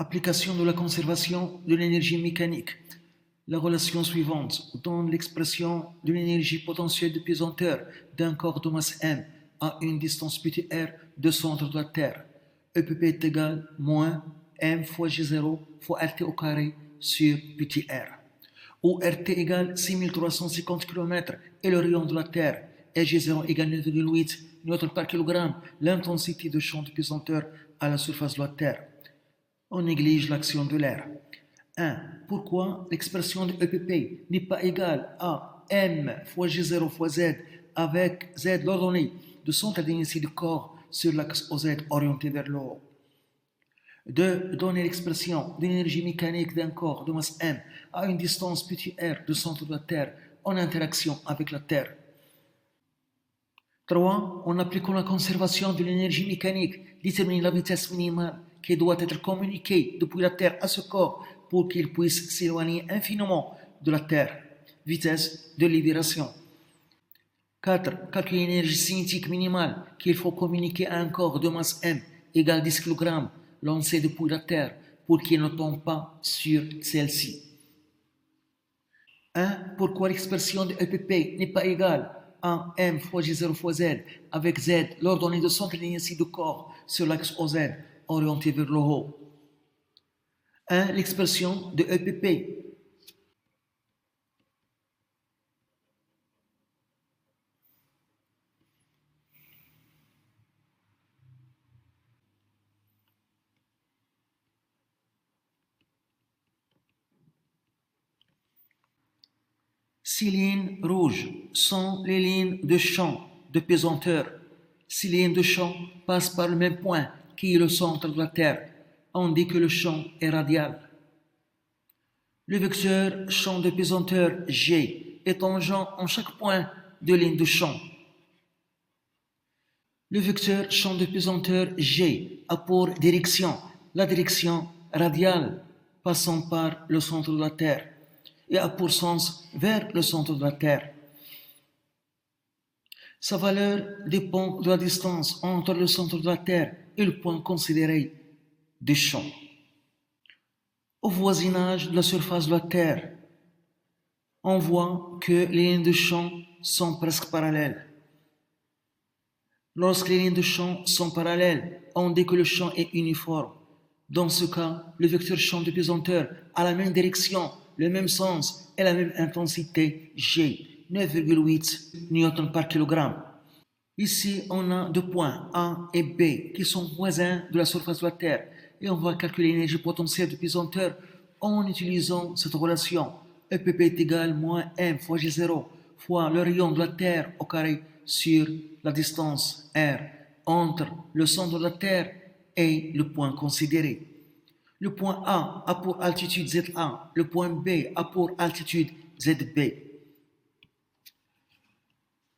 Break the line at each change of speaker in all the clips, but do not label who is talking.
Application de la conservation de l'énergie mécanique. La relation suivante donne l'expression de l'énergie potentielle de pesanteur d'un corps de masse m à une distance petit r du centre de la Terre. EPP est égal moins m fois G0 fois RT au carré sur petit r. Où RT égale 6350 km et le rayon de la Terre et G0 égale 9,8 Newton par kilogramme, l'intensité de champ de pesanteur à la surface de la Terre. On néglige l'action de l'air. 1. Pourquoi l'expression de EPP n'est pas égale à m fois G0 fois Z avec Z l'ordonnée de centre d'inertie du corps sur l'axe OZ orienté vers le haut. 2. Donner l'expression d'énergie mécanique d'un corps de masse m à une distance petit r du centre de la Terre en interaction avec la Terre. 3. En appliquant la conservation de l'énergie mécanique, déterminer la vitesse minimale qui doit être communiquée depuis la Terre à ce corps pour qu'il puisse s'éloigner infiniment de la Terre. Vitesse de libération. 4. Calculer l'énergie cinétique minimale qu'il faut communiquer à un corps de masse m égale 10 kg lancé depuis la Terre pour qu'il ne tombe pas sur celle-ci. 1. Pourquoi l'expression de EPP n'est pas égale à m fois G0 fois Z avec Z l'ordonnée de centre d'inertie du corps sur l'axe OZ orienté vers le haut. 1. L'expression de EPP. Ces lignes rouges sont les lignes de champ de pesanteur. Ces lignes de champ passent par le même point qui est le centre de la Terre. On dit que le champ est radial. Le vecteur champ de pesanteur G est tangent en chaque point de ligne de champ. Le vecteur champ de pesanteur G a pour direction la direction radiale passant par le centre de la Terre et a pour sens vers le centre de la Terre. Sa valeur dépend de la distance entre le centre de la Terre et le point considéré du champ. Au voisinage de la surface de la Terre, on voit que les lignes de champ sont presque parallèles. Lorsque les lignes de champ sont parallèles, on dit que le champ est uniforme. Dans ce cas, le vecteur champ de pesanteur a la même direction, le même sens et la même intensité G, 9,8 Newton par kilogramme. Ici, on a deux points A et B qui sont voisins de la surface de la Terre et on va calculer l'énergie potentielle de pesanteur en utilisant cette relation. EPP est égal moins m fois G0 fois le rayon de la Terre au carré sur la distance R entre le centre de la Terre et le point considéré. Le point A a pour altitude ZA, le point B a pour altitude ZB.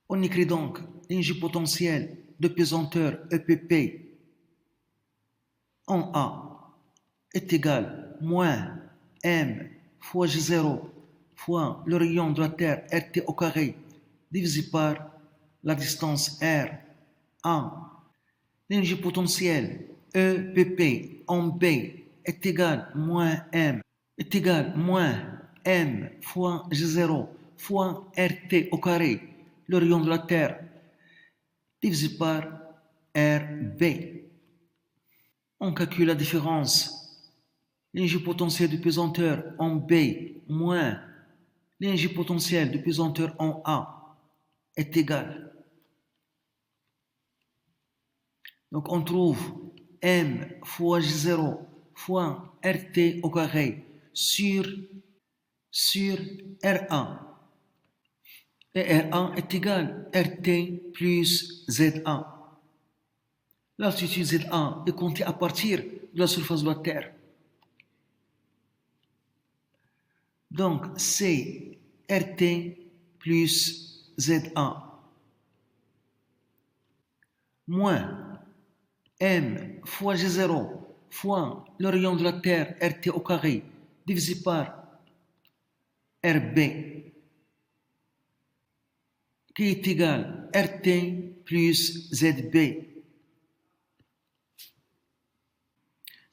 On écrit donc l'énergie potentielle de pesanteur EPP en A est égale moins m fois G0 fois le rayon de la Terre RT au carré divisé par la distance R A. L'énergie potentielle EPP en B est égale moins m fois G0 fois RT au carré, le rayon de la Terre, divisé par RB. On calcule la différence. L'énergie potentielle de pesanteur en B moins l'énergie potentielle de pesanteur en A est égale. Donc on trouve m fois G0 fois RT au carré sur RA. Et RA est égal à RT plus ZA. L'altitude ZA est comptée à partir de la surface de la Terre. Donc c'est RT plus ZA moins M fois G0 fois le rayon de la Terre RT au carré divisé par RB qui est égal à RT plus ZB.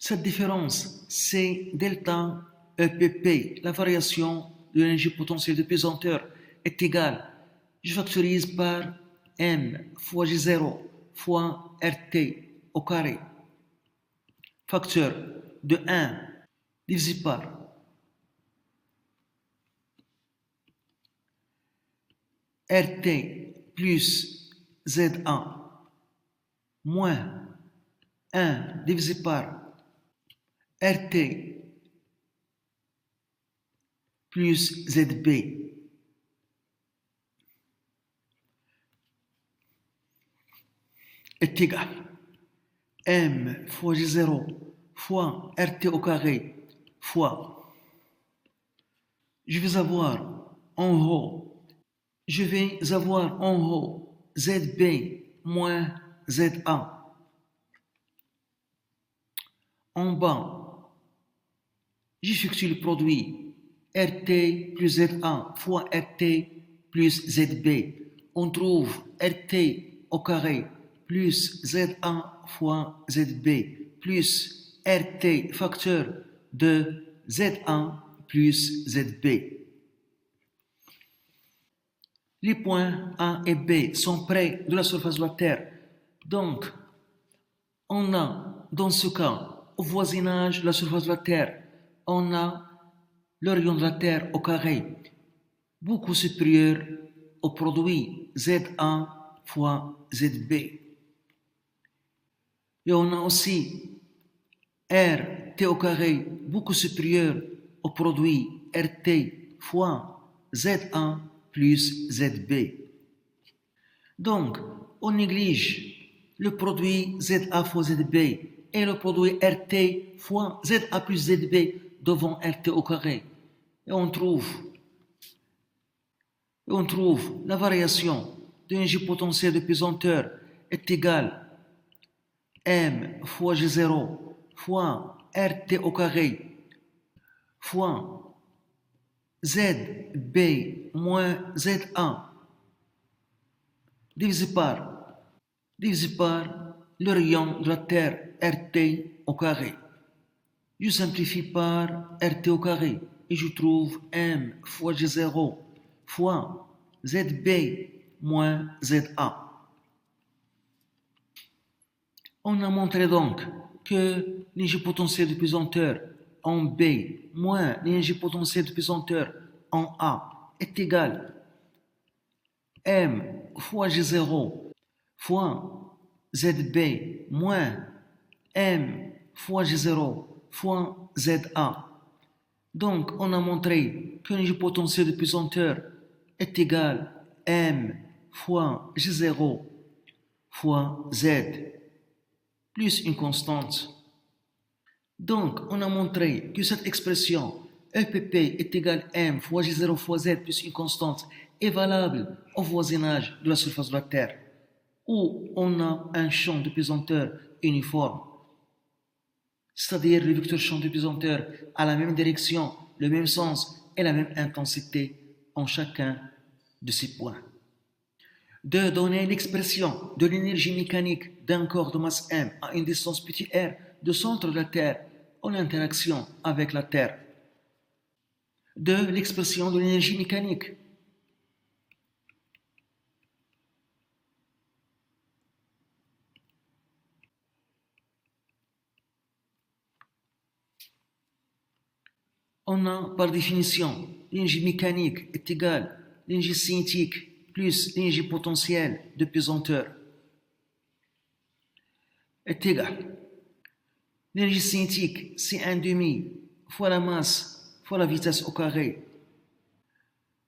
Cette différence, c'est delta EPP, la variation de l'énergie potentielle de pesanteur, est égale. Je factorise par M fois G0 fois RT au carré. Facteur de 1 divisé par RT plus ZA moins 1 divisé par RT plus ZB est égal M fois G0 fois RT au carré fois, je vais avoir en haut ZB moins ZA. En bas, j'effectue le produit RT plus ZA fois RT plus ZB. On trouve RT au carré plus ZA fois ZB plus RT facteur de ZA plus ZB. Les points A et B sont près de la surface de la Terre. Donc, on a, dans ce cas, au voisinage de la surface de la Terre, on a le rayon de la Terre au carré, beaucoup supérieur au produit ZA fois ZB. Et on a aussi RT au carré, beaucoup supérieur au produit RT fois ZA plus ZB. Donc, on néglige le produit ZA fois ZB et le produit RT fois ZA plus ZB devant RT au carré. Et on trouve la variation de l'énergie potentielle de pesanteur est égale M fois G0 fois RT au carré fois ZB moins ZA divisé par le rayon de la Terre RT au carré. Je simplifie par RT au carré et je trouve M fois G0 fois ZB moins ZA. On a montré donc que l'énergie potentielle de pesanteur en B moins l'énergie potentielle de pesanteur en A est égale M fois G0 fois ZB moins M fois G0 fois ZA. Donc, on a montré que l'énergie potentielle de pesanteur est égale M fois G0 fois Z plus une constante. Donc, on a montré que cette expression EPP est égale M fois G0 fois Z plus une constante est valable au voisinage de la surface de la Terre, où on a un champ de pesanteur uniforme. C'est-à-dire le vecteur champ de pesanteur a la même direction, le même sens et la même intensité en chacun de ces points. De donner l'expression de l'énergie mécanique d'un corps de masse M à une distance petit r du centre de la Terre en interaction avec la Terre. De l'expression de l'énergie mécanique. On a par définition l'énergie mécanique est égale à l'énergie cinétique plus l'énergie potentielle de pesanteur est égale. L'énergie cinétique, c'est 1/2 fois la masse fois la vitesse au carré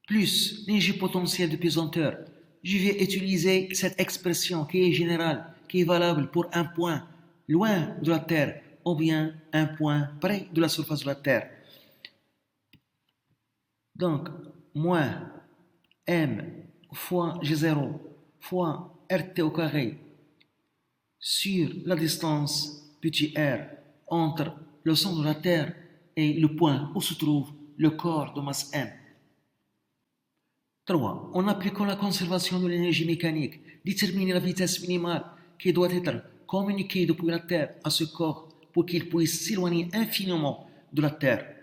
plus l'énergie potentielle de pesanteur. Je vais utiliser cette expression qui est générale, qui est valable pour un point loin de la Terre ou bien un point près de la surface de la Terre. Donc, moins M fois G0 fois RT au carré sur la distance petit r entre le centre de la Terre et le point où se trouve le corps de masse M. 3. En appliquant la conservation de l'énergie mécanique, déterminer la vitesse minimale qui doit être communiquée depuis la Terre à ce corps pour qu'il puisse s'éloigner infiniment de la Terre,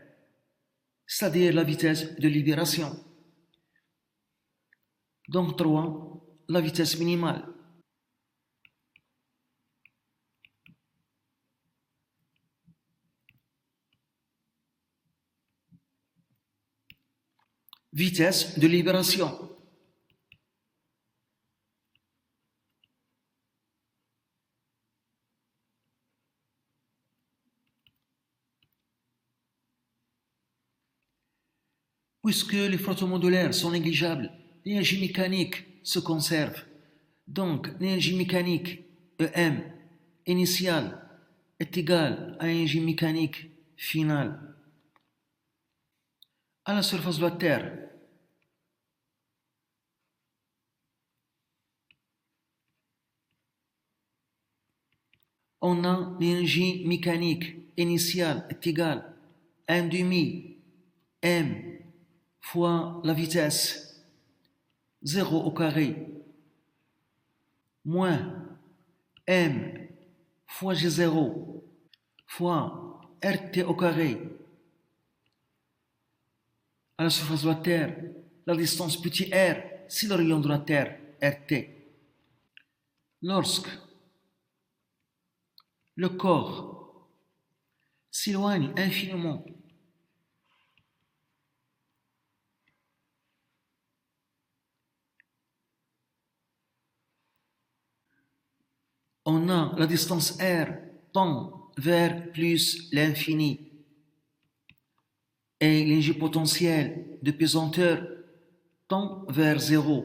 c'est-à-dire la vitesse de libération. Donc 3, la vitesse minimale. Vitesse de libération. Puisque les frottements de l'air sont négligeables, l'énergie mécanique se conserve. Donc, l'énergie mécanique EM initiale est égale à l'énergie mécanique finale. À la surface de la Terre, on a l'énergie mécanique initiale est égale à 1 demi m fois la vitesse 0 au carré moins m fois g0 fois rt au carré à la surface de la Terre. La distance petit r, c'est le rayon de la Terre, rt. Lorsque le corps s'éloigne infiniment on a la distance r tend vers plus l'infini et l'énergie potentielle de pesanteur tend vers 0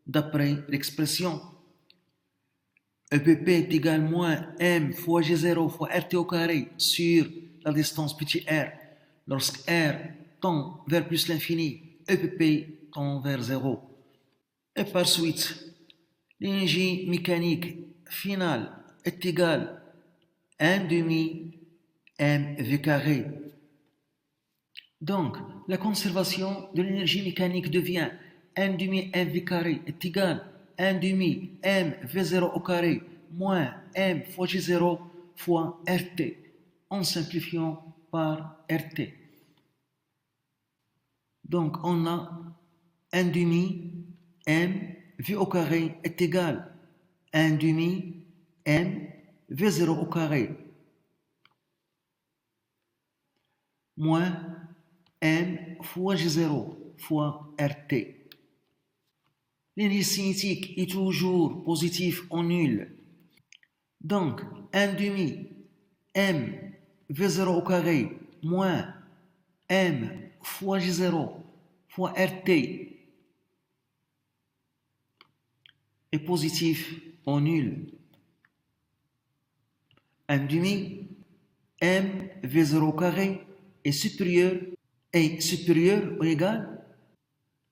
d'après l'expression EPP est égal moins m fois g0 fois rt au carré sur la distance petit r. Lorsque r tend vers plus l'infini, EPP tend vers 0. Et par suite, l'énergie mécanique finale est égale à 1 demi mv carré. Donc, la conservation de l'énergie mécanique devient 1 demi mv carré est égal à 1 demi mv0 au carré moins m fois g0 fois rt, en simplifiant par rt. Donc, on a 1 demi m v au carré est égal à 1 demi m v0 au carré moins m fois g0 fois rt. L'énergie cinétique est toujours positive en nul. Donc, 1 demi m v0 au carré moins m fois g0 fois rt est positif en nul. 1 demi m v0 au carré est supérieur ou égal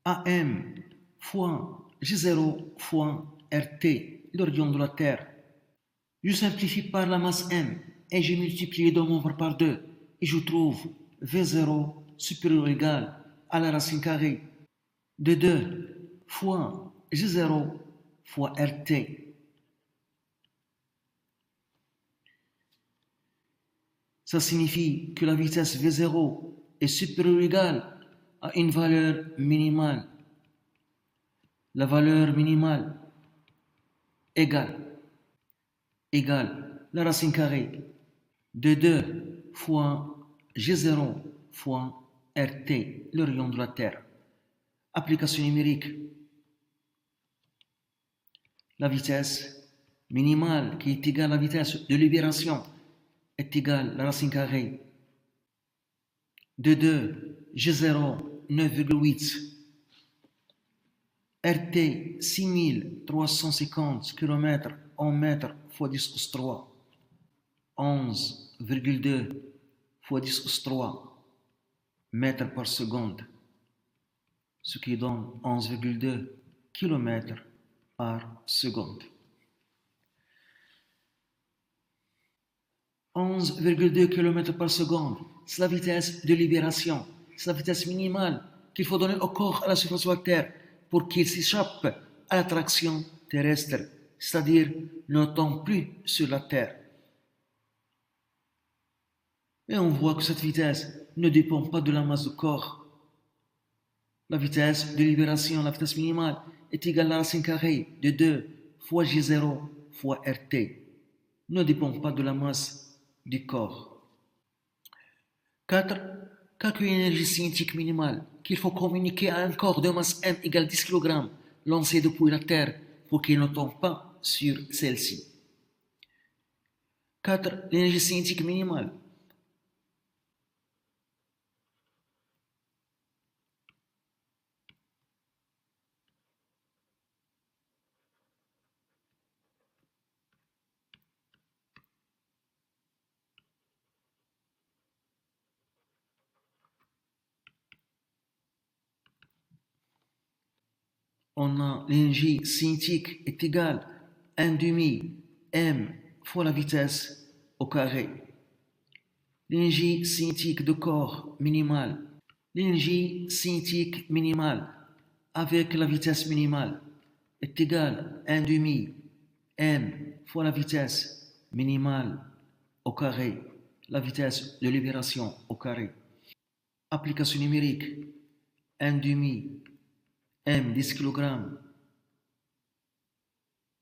à m fois g0 fois rt, le rayon de la Terre. Je simplifie par la masse m et je multiplie les deux membres par 2 et je trouve v0 supérieur ou égal à la racine carrée de 2 fois g0 fois rt. Ça signifie que la vitesse v0 est supérieure ou égale à une valeur minimale. La valeur minimale égale la racine carrée de 2 fois g0 fois rt, le rayon de la Terre. Application numérique. La vitesse minimale qui est égale à la vitesse de libération est égale à la racine carrée de 2 g0 9,8 rt 6350 km en mètres fois 10 aux 3 11,2 fois 10 aux 3 mètres par seconde, ce qui donne 11,2 km par seconde. 11,2 km par seconde, c'est la vitesse de libération, c'est la vitesse minimale qu'il faut donner au corps à la surface de la Terre pour qu'il s'échappe à l'attraction terrestre, c'est-à-dire ne tombe plus sur la Terre. Et on voit que cette vitesse ne dépend pas de la masse du corps. La vitesse de libération, la vitesse minimale, est égale à la racine carrée de 2 fois J0 fois RT. Ne dépend pas de la masse du corps. 4. Calcule l'énergie cinétique minimale qu'il faut communiquer à un corps de masse M égale 10 kg lancé depuis la Terre pour qu'il ne tombe pas sur celle-ci. 4. L'énergie cinétique minimale. On a l'énergie cinétique est égale à 1 demi m fois la vitesse au carré. L'énergie cinétique de corps minimale. L'énergie cinétique minimale avec la vitesse minimale est égale à 1 demi m fois la vitesse minimale au carré, la vitesse de libération au carré. Application numérique 1 demi m 10 kg,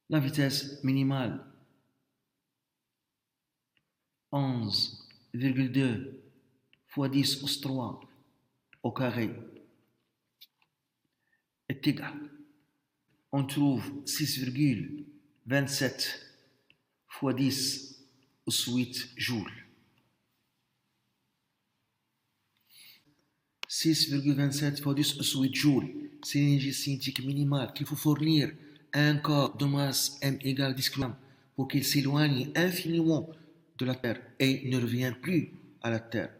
la vitesse minimale 11,2 fois 10 aux 3 au carré est égal. On trouve 6,27 fois 10 aux 8 joules. 6,27 fois 10 aux 8 joules, c'est l'énergie cinétique minimale qu'il faut fournir à un corps de masse m égale 10 kg pour qu'il s'éloigne infiniment de la Terre et ne revienne plus à la Terre.